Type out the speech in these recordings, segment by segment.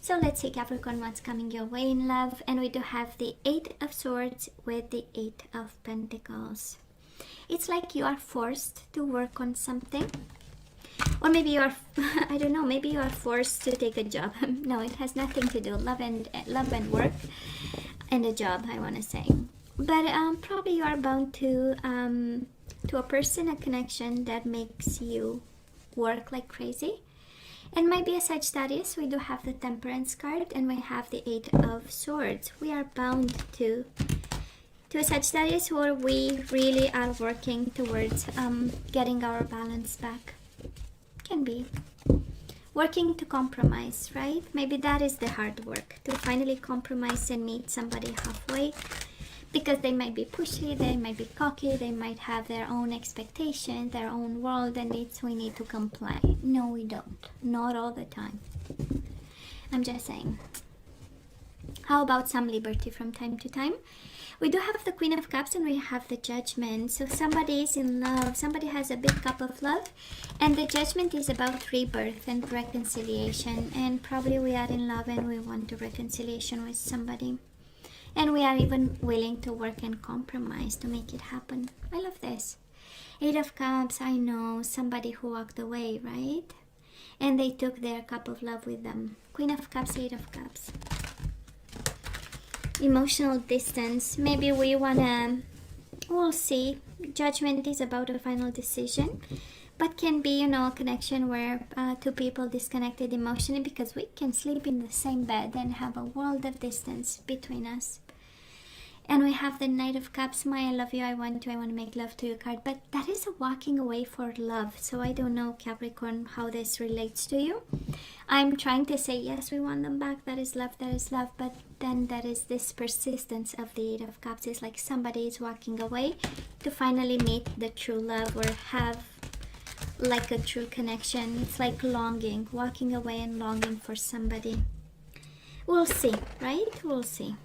So let's see, Capricorn, what's coming your way in love. And we do have the 8 of Swords with the 8 of Pentacles. It's like you are forced to work on something. Or maybe you are, I don't know, maybe you are forced to take a job. No, it has nothing to do, love and work and a job, I want to say. But probably you are bound to a person, a connection that makes you work like crazy. And might be a Sagittarius. We do have the Temperance card and we have the 8 of Swords. We are bound to a Sagittarius where we really are working towards getting our balance back. Can be working to compromise, right? Maybe that is the hard work, to finally compromise and meet somebody halfway, because they might be pushy, they might be cocky, they might have their own expectations, their own world, and we need to comply. No, we don't. Not all the time. I'm just saying. How about some liberty from time to time? We do have the Queen of Cups and we have the Judgment. So somebody is in love. Somebody has a big cup of love. And the Judgment is about rebirth and reconciliation. And probably we are in love and we want a reconciliation with somebody. And we are even willing to work and compromise to make it happen. I love this. 8 of Cups, I know. Somebody who walked away, right? And they took their cup of love with them. Queen of Cups, 8 of Cups. Emotional distance. Maybe we wanna, we'll see. Judgment is about a final decision, but can be, you know, a connection where two people disconnected emotionally, because we can sleep in the same bed and have a world of distance between us. And we have the Knight of Cups. I love you, I want to make love to you card, but that is a walking away for love. So I don't know, Capricorn, how this relates to you. I'm trying to say, yes, we want them back, that is love, but then there is this persistence of the 8 of Cups. It's like somebody is walking away to finally meet the true love or have like a true connection. It's like longing, walking away and longing for somebody. We'll see, right? We'll see.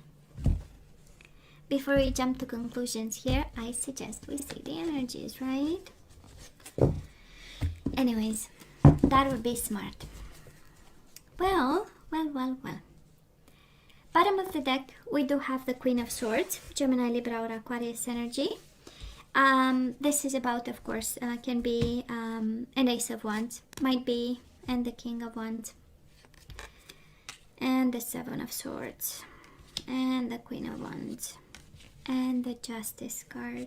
Before we jump to conclusions here, I suggest we see the energies, right? Anyways, that would be smart. Well. Bottom of the deck, we do have the Queen of Swords, Gemini, Libra, or Aquarius energy. This is about, of course, can be an Ace of Wands, might be, and the King of Wands, and the 7 of Swords, and the Queen of Wands, and the Justice card,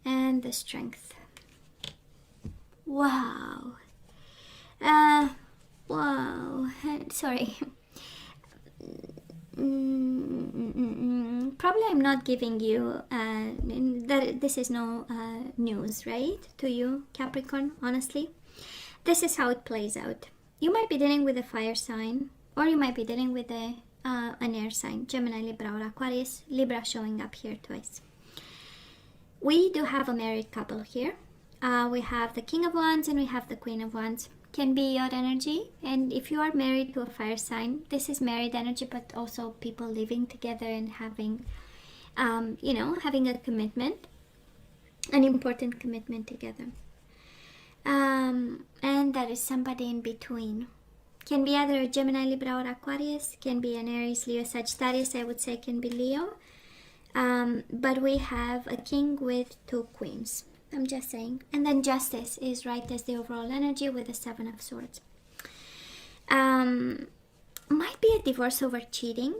and the Strength. Wow. Wow. Sorry. Probably I'm not giving you this is no news, right, to you, Capricorn. Honestly, this is how it plays out. You might be dealing with a fire sign, or you might be dealing with an air sign, Gemini, Libra, or Aquarius. Libra showing up here twice. We do have a married couple here. We have the King of Wands and we have the Queen of Wands. Can be your energy, and if you are married to a fire sign, this is married energy, but also people living together and having you know, having a commitment, an important commitment together. And there is somebody in between. Can be either a Gemini, Libra, or Aquarius. Can be an Aries, Leo, Sagittarius. I would say can be Leo. But we have a king with 2 queens. I'm just saying. And then Justice is right as the overall energy with the 7 of Swords. Might be a divorce over cheating.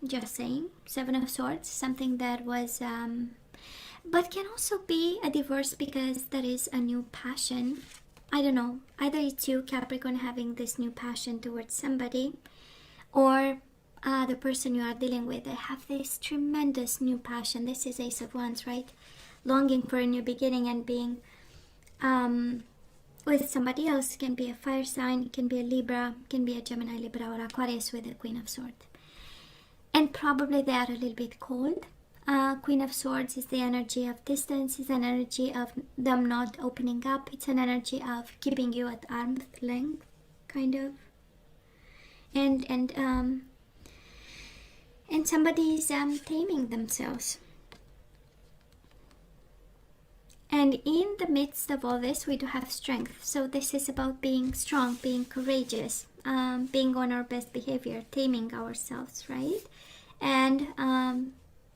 Just saying. 7 of Swords. Something that was... but can also be a divorce because there is a new passion. I don't know. Either it's you, Capricorn, having this new passion towards somebody, or the person you are dealing with, they have this tremendous new passion. This is Ace of Wands, right? Longing for a new beginning and being with somebody else. Can be a fire sign, can be a Libra, can be a Gemini, Libra, or Aquarius with the Queen of Swords. And probably they are a little bit cold. Queen of Swords is the energy of distance, is an energy of them not opening up. It's an energy of keeping you at arm's length, kind of. And somebody's taming themselves. And in the midst of all this, we do have strength. So this is about being strong, being courageous, being on our best behavior, taming ourselves, right? And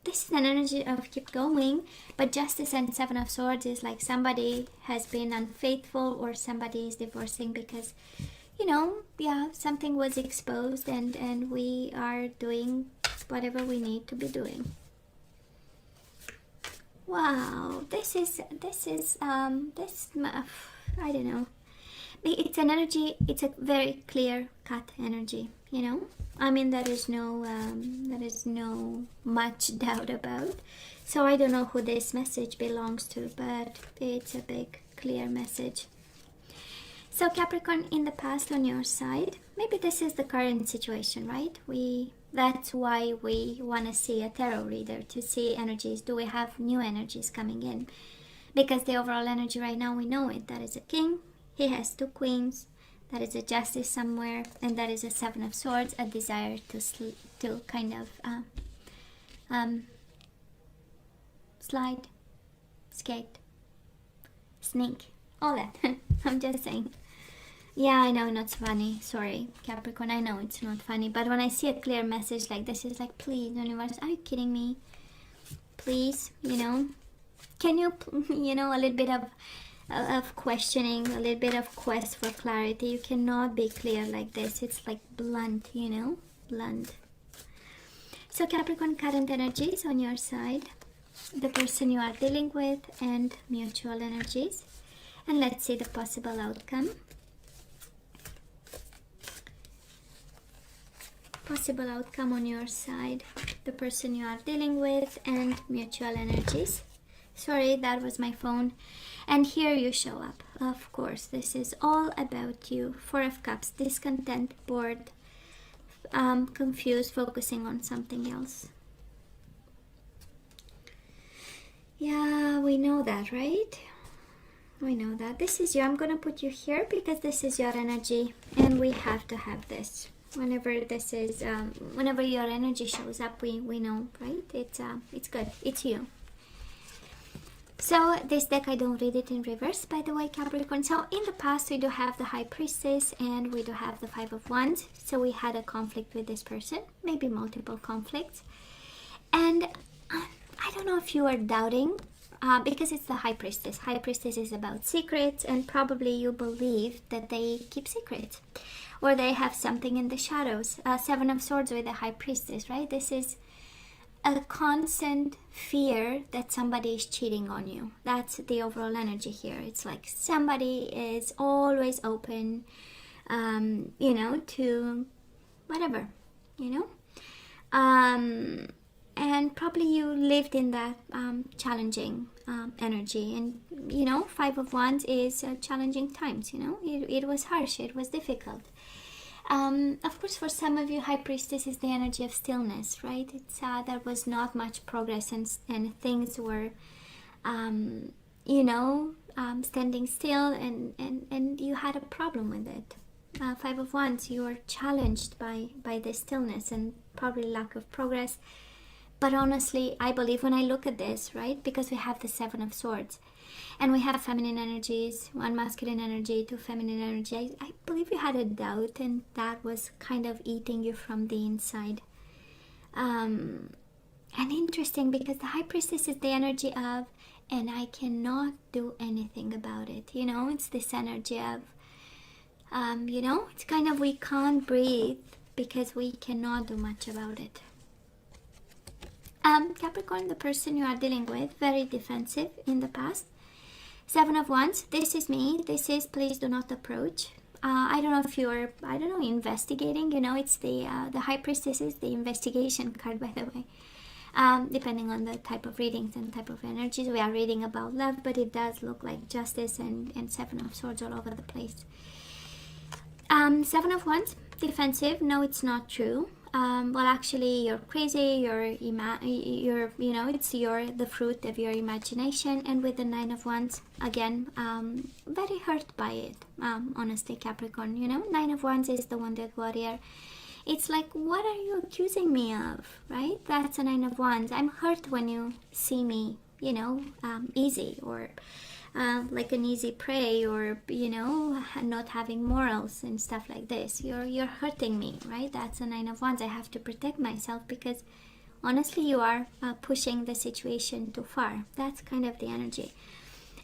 this is an energy of keep going, but Justice and Seven of Swords is like somebody has been unfaithful or somebody is divorcing because, you know, yeah, something was exposed and we are doing whatever we need to be doing. Wow, I don't know. It's an energy, it's a very clear cut energy, you know. I mean, there is no much doubt about. So I don't know who this message belongs to, but it's a big, clear message. So Capricorn, in the past on your side, maybe this is the current situation, right? That's why we want to see a tarot reader, to see energies. Do we have new energies coming in? Because the overall energy right now, we know it. That is a king. He has two queens. That is a justice somewhere. And that is a Seven of Swords, a desire to kind of slide, skate, sneak, all that. I'm just saying. Yeah, I know, not funny. Sorry, Capricorn, I know it's not funny. But when I see a clear message like this, it's like, please, universe, are you kidding me? Please, you know. Can you, you know, a little bit of questioning, a little bit of quest for clarity. You cannot be clear like this. It's like blunt, you know, blunt. So Capricorn, current energies on your side, the person you are dealing with, and mutual energies. And let's see the possible outcome. Possible outcome on your side, the person you are dealing with, and mutual energies. Sorry, that was my phone. And here you show up. Of course, this is all about you. Four of Cups, discontent, bored, confused, focusing on something else. Yeah, we know that, right? We know that. This is you. I'm going to put you here because this is your energy and we have to have this. Whenever this is, whenever your energy shows up, we know, right? It's good. It's you. So this deck, I don't read it in reverse, by the way, Capricorn. So in the past, we do have the High Priestess and we do have the Five of Wands. So we had a conflict with this person, maybe multiple conflicts. And I don't know if you are doubting, because it's the High Priestess. High Priestess is about secrets, and probably you believe that they keep secrets. Or they have something in the shadows. Seven of Swords with the High Priestess, right? This is a constant fear that somebody is cheating on you. That's the overall energy here. It's like somebody is always open, you know, to whatever, you know. And probably you lived in that challenging energy. And, you know, Five of Wands is challenging times, you know. It was harsh, it was difficult. Of course, for some of you, High Priestess is the energy of stillness, right? It's there was not much progress and things were, you know, standing still, and you had a problem with it. Five of Wands, you were challenged by the stillness and probably lack of progress. But honestly, I believe when I look at this, right, because we have the Seven of Swords, and we have feminine energies, one masculine energy, two feminine energy. I believe you had a doubt, and that was kind of eating you from the inside. And interesting, because the High Priestess is the energy of, and I cannot do anything about it. You know, it's this energy of, you know, it's kind of we can't breathe because we cannot do much about it. Capricorn, the person you are dealing with, very defensive in the past. Seven of Wands, this is me, this is please do not approach. I don't know if you're, I don't know, investigating, you know, it's the High Priestess is the investigation card, by the way. Depending on the type of readings and type of energies, we are reading about love, but it does look like Justice and Seven of Swords all over the place. Seven of Wands, defensive, no, it's not true. Well, actually, you're crazy, you're you know, it's the fruit of your imagination. And with the Nine of Wands, again, very hurt by it, honestly, Capricorn, you know. Nine of Wands is the Wounded Warrior. It's like, what are you accusing me of, right? That's a Nine of Wands. I'm hurt when you see me, you know, easy, or like an easy prey, or not having morals and stuff like this. You're hurting me, right? That's a Nine of Wands. I have to protect myself because honestly you are pushing the situation too far. That's kind of the energy.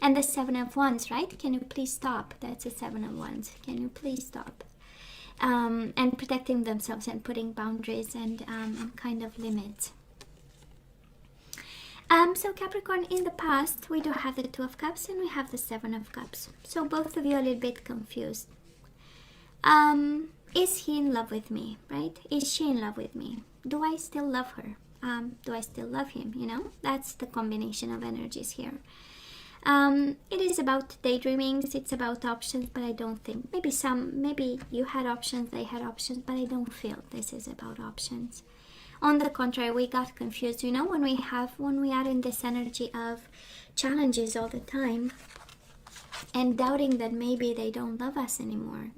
And the Seven of Wands, right? Can you please stop? That's a Seven of Wands. Can you please stop? And protecting themselves and putting boundaries and kind of limits. So Capricorn, in the past, we do have the Two of Cups and we have the Seven of Cups. So both of you are a little bit confused. Is he in love with me, right? Is she in love with me? Do I still love her? Do I still love him? That's the combination of energies here. It is about daydreamings, it's about options, but I don't think, maybe you had options, they had options, but I don't feel this is about options. On the contrary, we got confused, when we are in this energy of challenges all the time and doubting that maybe they don't love us anymore,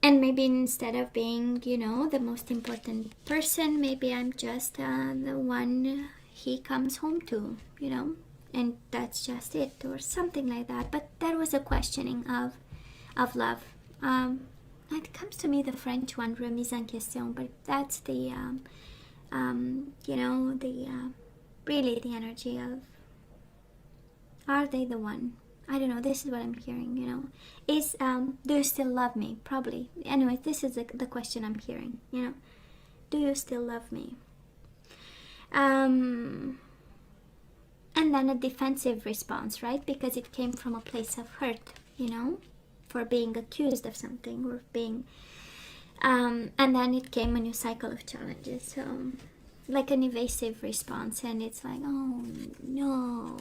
and maybe instead of being, the most important person, maybe I'm just the one he comes home to, and that's just it, or something like that. But that was a questioning of love. It comes to me the French one, remise en question, but that's the really the energy of, are they the one? I don't know, this is what I'm hearing, is do you still love me? Probably. Anyway, this is the question I'm hearing, do you still love me? And then a defensive response, right? Because it came from a place of hurt, for being accused of something, or being and then it came a new cycle of challenges, so like an evasive response, and it's like, oh no.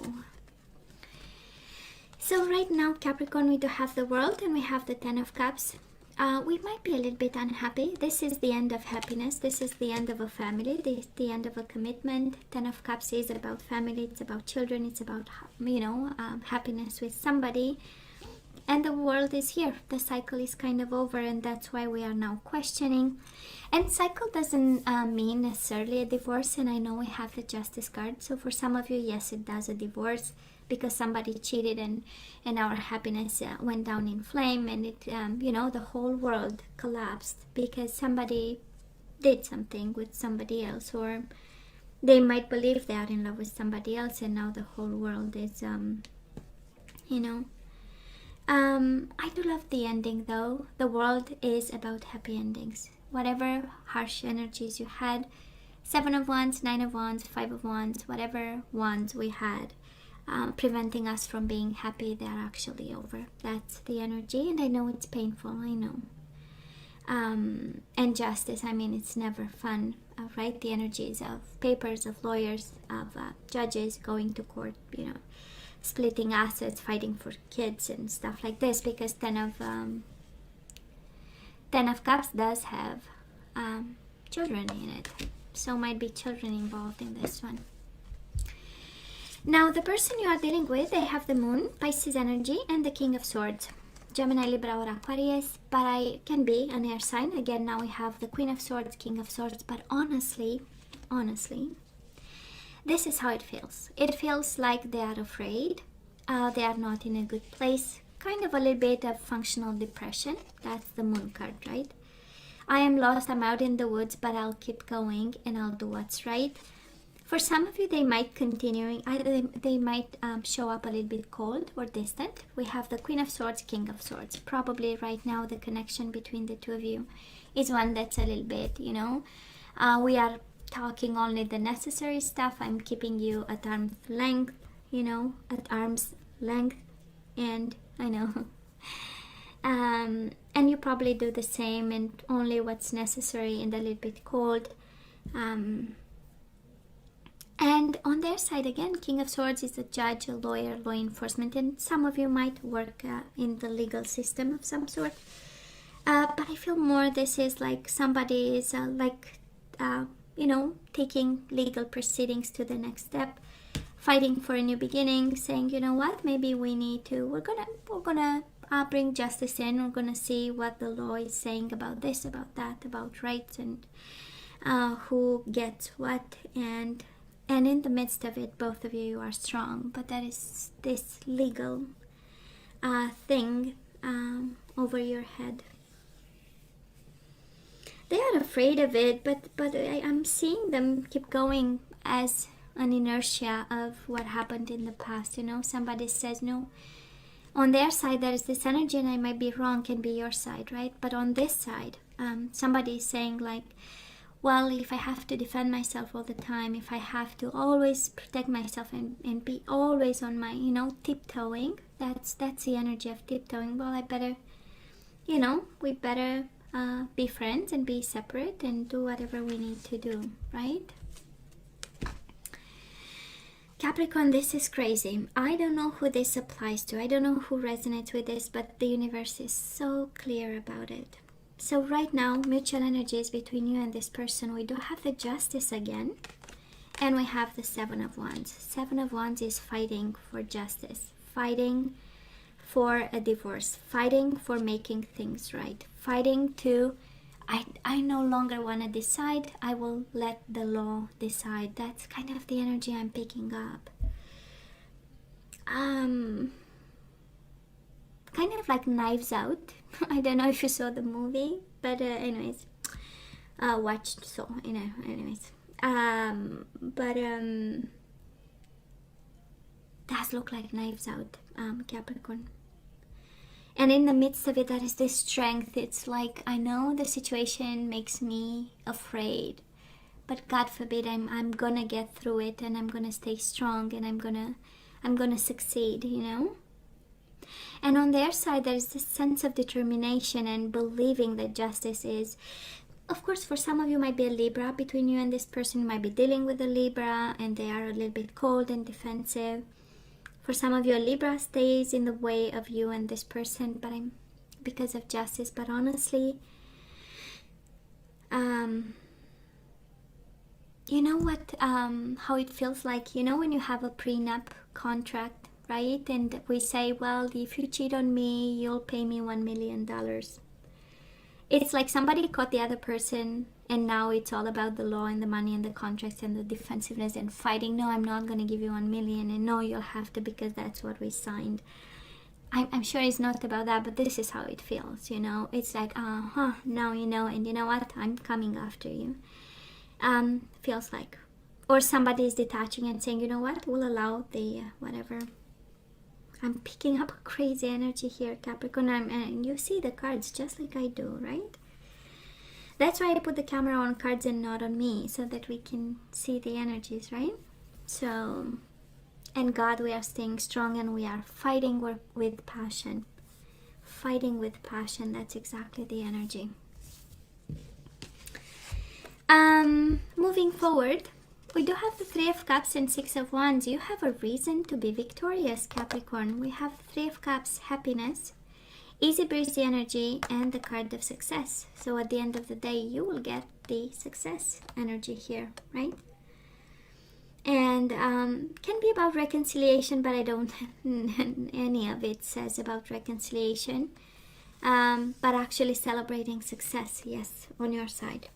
So right now, Capricorn, we do have the World and we have the Ten of Cups. We might be a little bit unhappy. This is the end of happiness. This is the end of a family. This is the end of a commitment. Ten of Cups is about family. It's about children. It's about, happiness with somebody. And the World is here. The cycle is kind of over, and that's why we are now questioning. And cycle doesn't mean necessarily a divorce. And I know we have the Justice card. So for some of you, yes, it does, a divorce, because somebody cheated and our happiness went down in flame, and it the whole world collapsed because somebody did something with somebody else, or they might believe they are in love with somebody else, and now the whole world is I do love the ending though. The World is about happy endings. Whatever harsh energies you had, Seven of Wands, Nine of Wands, Five of Wands, whatever wands we had preventing us from being happy, they're actually over. That's the energy, and I know it's painful, I know. And justice, it's never fun, right? The energies of papers, of lawyers, of judges going to court, splitting assets, fighting for kids and stuff like this, because Ten of Cups does have children in it, so might be children involved in this one. Now, the person you are dealing with, they have the Moon, Pisces energy, and the King of Swords, Gemini, Libra, or Aquarius, but I can be an air sign. Again, now we have the Queen of Swords, King of Swords, but honestly, this is how it feels. It feels like they are afraid, they are not in a good place, kind of a little bit of functional depression. That's the Moon card, right? I am lost, I'm out in the woods, but I'll keep going and I'll do what's right. For some of you, they might they might show up a little bit cold or distant. We have the Queen of Swords, King of Swords. Probably right now the connection between the two of you is one that's a little bit, we are talking only the necessary stuff. I'm keeping you at arm's length, at arm's length, and I know. And you probably do the same, and only what's necessary and a little bit cold. And on their side, again, King of Swords is a judge, a lawyer, law enforcement, and some of you might work in the legal system of some sort. But I feel more this is like somebody is taking legal proceedings to the next step, fighting for a new beginning, saying, you know what, maybe we need to, we're gonna bring justice in, we're gonna see what the law is saying about this, about that, about rights, and who gets what, and And in the midst of it, both of you are strong, but there is this legal thing over your head. They are afraid of it, but I'm seeing them keep going as an inertia of what happened in the past. You know, somebody says no. On their side, there is this energy, and I might be wrong, can be your side, right? But on this side, somebody is saying like, well, if I have to defend myself all the time, if I have to always protect myself and be always on my, you know, tiptoeing, that's the energy of tiptoeing. Well, I better, you know, we better be friends and be separate and do whatever we need to do, right? Capricorn, this is crazy. I don't know who this applies to. I don't know who resonates with this, but the universe is so clear about it. So right now, mutual energies between you and this person. We do have the Justice again, and we have the Seven of Wands. Seven of Wands is fighting for justice, fighting for a divorce, fighting for making things right, fighting to, I no longer want to decide, I will let the law decide. That's kind of the energy I'm picking up. Kind of like Knives Out. I don't know if you saw the movie, but anyways, watched, so, you know, anyways. Does look like Knives Out, Capricorn. And in the midst of it, there is this strength. It's like, I know the situation makes me afraid, but God forbid, I'm gonna get through it, and I'm gonna stay strong, and I'm gonna succeed, you know. And on their side, there is this sense of determination and believing that justice is, of course, for some of you might be a Libra. Between you and this person, you might be dealing with a Libra, and they are a little bit cold and defensive. For some of you, a Libra stays in the way of you and this person, but because of justice. But honestly, you know what? How it feels like, you know, when you have a prenup contract, right? And we say, well, if you cheat on me, you'll pay me $1 million. It's like somebody caught the other person, and now it's all about the law and the money and the contracts and the defensiveness and fighting. No, I'm not going to give you 1 million, and no, you'll have to because that's what we signed. I'm sure it's not about that, but this is how it feels, you know. It's like, now you know, and you know what? I'm coming after you. Feels like. Or somebody is detaching and saying, you know what? We'll allow the whatever. I'm picking up a crazy energy here, Capricorn, and you see the cards just like I do, right? That's why I put the camera on cards and not on me, so that we can see the energies, right? So, and God, we are staying strong, and we are fighting with passion. Fighting with passion, that's exactly the energy. Moving forward, we do have the Three of Cups and Six of Wands. You have a reason to be victorious, Capricorn. We have Three of Cups, happiness, easy breezy energy, and the card of success. So at the end of the day, you will get the success energy here, right? And can be about reconciliation, but I don't any of it says about reconciliation. But actually celebrating success, yes, on your side.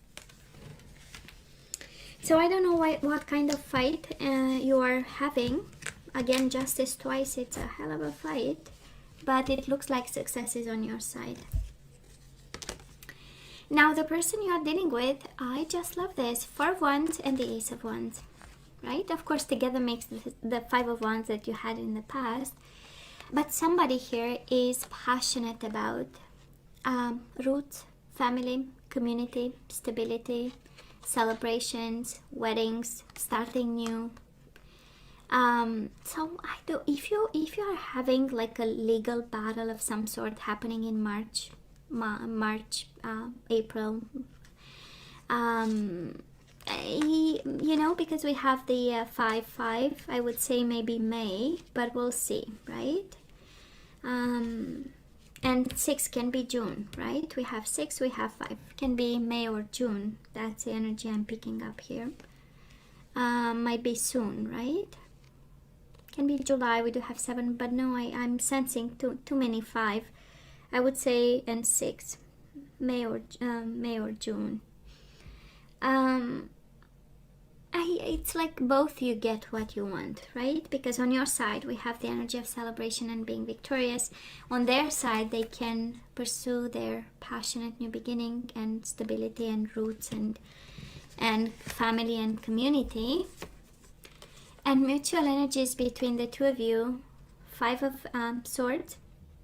So I don't know what kind of fight you are having. Again, justice twice, it's a hell of a fight. But it looks like success is on your side. Now, the person you are dealing with, I just love this. Four of Wands and the Ace of Wands, right? Of course, together makes the Five of Wands that you had in the past. But somebody here is passionate about roots, family, community, stability, celebrations, weddings, starting new. So if you are having like a legal battle of some sort happening in March, April, you know, because we have the 5-5, I would say maybe May, but we'll see, right? And 6 can be June, right? We have 6, we have 5. Can be May or June. That's the energy I'm picking up here. Might be soon, right? Can be July. We do have 7, but no, I'm sensing too many 5. I would say, and 6, May or June. It's like both you get what you want, right? Because on your side, we have the energy of celebration and being victorious. On their side, they can pursue their passionate new beginning and stability and roots and family and community. And mutual energies between the two of you, 5 of Swords,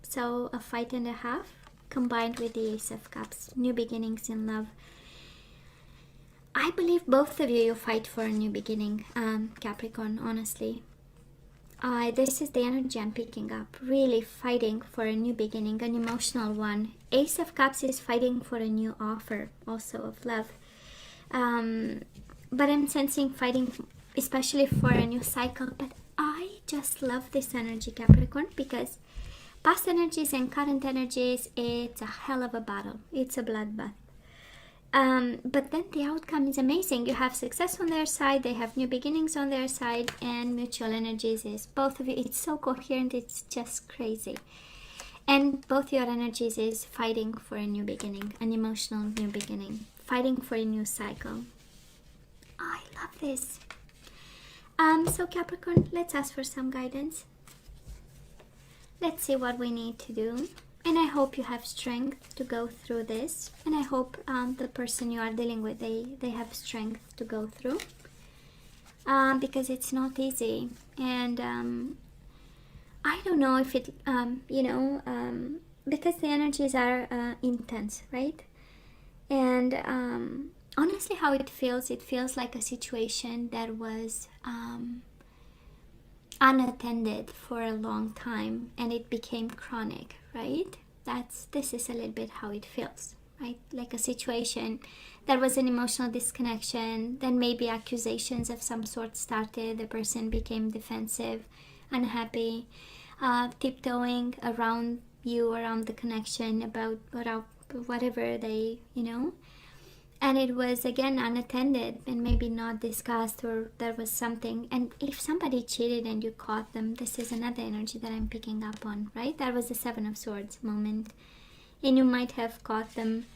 so a fight and a half, combined with the Ace of Cups, new beginnings in love. I believe both of you fight for a new beginning, Capricorn, honestly. This is the energy I'm picking up, really fighting for a new beginning, an emotional one. Ace of Cups is fighting for a new offer, also of love. But I'm sensing fighting especially for a new cycle. But I just love this energy, Capricorn, because past energies and current energies, it's a hell of a battle. It's a bloodbath. But then the outcome is amazing. You have success on their side, they have new beginnings on their side, and mutual energies is both of you. It's so coherent, it's just crazy. And both your energies is fighting for a new beginning, an emotional new beginning, fighting for a new cycle. I love this. So Capricorn, let's ask for some guidance. Let's see what we need to do. And I hope you have strength to go through this. And I hope the person you are dealing with, they have strength to go through. Because it's not easy. And I don't know if it, because the energies are intense, right? And honestly, how it feels like a situation that was unattended for a long time, and it became chronic, right? This is a little bit how it feels, right? Like a situation that was an emotional disconnection, then maybe accusations of some sort started, the person became defensive, unhappy, tiptoeing around you, around the connection, about whatever they, and it was again unattended and maybe not discussed, or there was something. And if somebody cheated and you caught them, this is another energy that I'm picking up on, right? That was the 7 of Swords moment, and you might have caught them.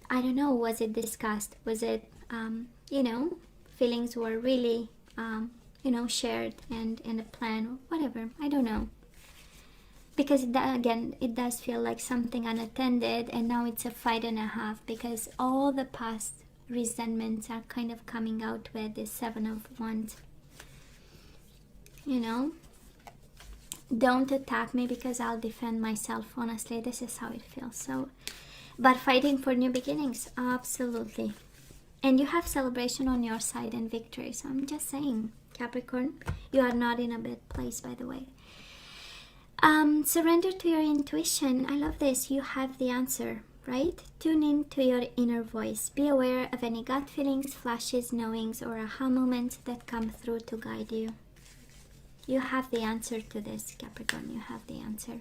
I don't know, was it discussed? Was it feelings were really shared and a plan, or whatever, I don't know. Because it does feel like something unattended, and now it's a fight and a half, because all the past resentments are kind of coming out with this 7 of Wands. Don't attack me because I'll defend myself. Honestly, this is how it feels. So, but fighting for new beginnings, absolutely. And you have celebration on your side and victory. So I'm just saying, Capricorn, you are not in a bad place, by the way. Surrender to your intuition. I love this. You have the answer, right? Tune in to your inner voice. Be aware of any gut feelings, flashes, knowings, or aha moments that come through to guide you. You have the answer to this, Capricorn. You have the answer.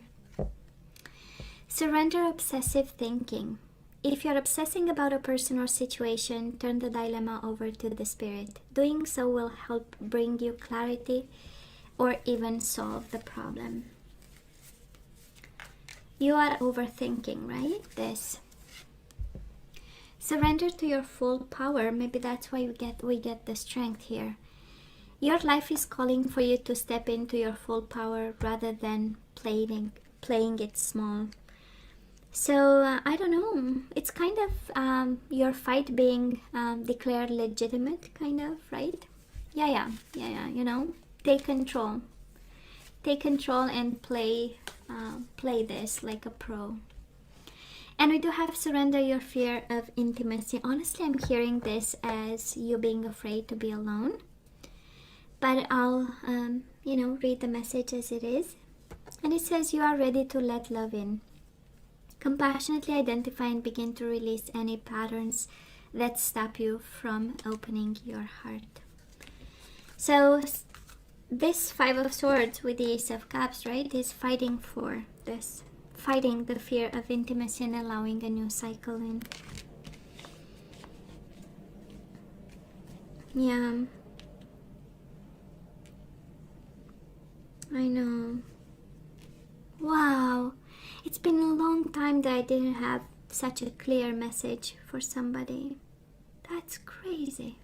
Surrender obsessive thinking. If you're obsessing about a person or situation, turn the dilemma over to the spirit. Doing so will help bring you clarity or even solve the problem. You are overthinking, right? This. Surrender to your full power. Maybe that's why we get the strength here. Your life is calling for you to step into your full power rather than playing it small. So I don't know. It's kind of your fight being declared legitimate, kind of, right? Yeah. Take control. Take control and play this like a pro. And we do have surrender your fear of intimacy. Honestly, I'm hearing this as you being afraid to be alone. But I'll, read the message as it is. And it says you are ready to let love in. Compassionately identify and begin to release any patterns that stop you from opening your heart. So this 5 of Swords with the Ace of Cups, right, is fighting for this. Fighting the fear of intimacy and allowing a new cycle in. Yeah. I know. Wow. It's been a long time that I didn't have such a clear message for somebody. That's crazy.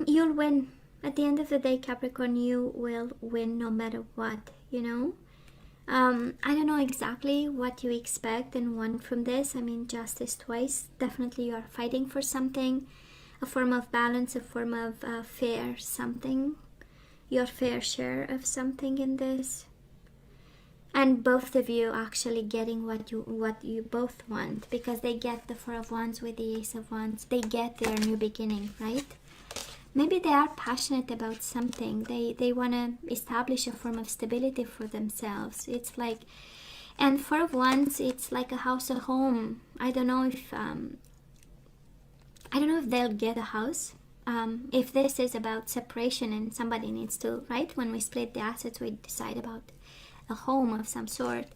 You'll win. At the end of the day, Capricorn, you will win no matter what, you know. I don't know exactly what you expect and want from this. I mean, justice twice. Definitely you are fighting for something, a form of balance, a form of fair something, your fair share of something in this. And both of you actually getting what you both want, because they get the Four of Wands with the Ace of Wands. They get their new beginning, right? Maybe they are passionate about something. They want to establish a form of stability for themselves. It's like, and Four of Wands, it's like a house, a home. I don't know if they'll get a house. If this is about separation and somebody needs to, right? When we split the assets, we decide about a home of some sort,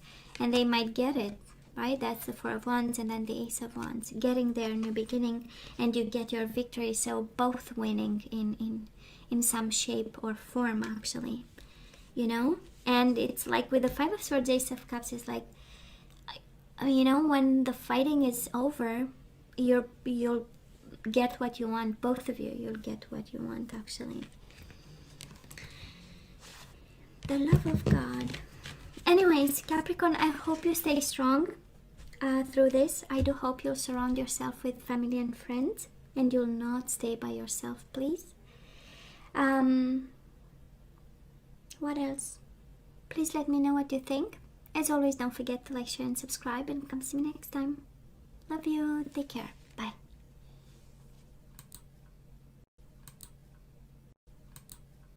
and they might get it, right? That's the Four of Wands, and then the Ace of Wands, getting their new beginning, and you get your victory. So both winning in some shape or form, actually, you know. And it's like with the Five of Swords, Ace of Cups is like, you know, when the fighting is over, you'll get what you want. Both of you, you'll get what you want, actually. The love of God. Anyways, Capricorn, I hope you stay strong through this. I do hope you'll surround yourself with family and friends, and you'll not stay by yourself, please. What else? Please let me know what you think. As always, don't forget to like, share, and subscribe, and come see me next time. Love you. Take care.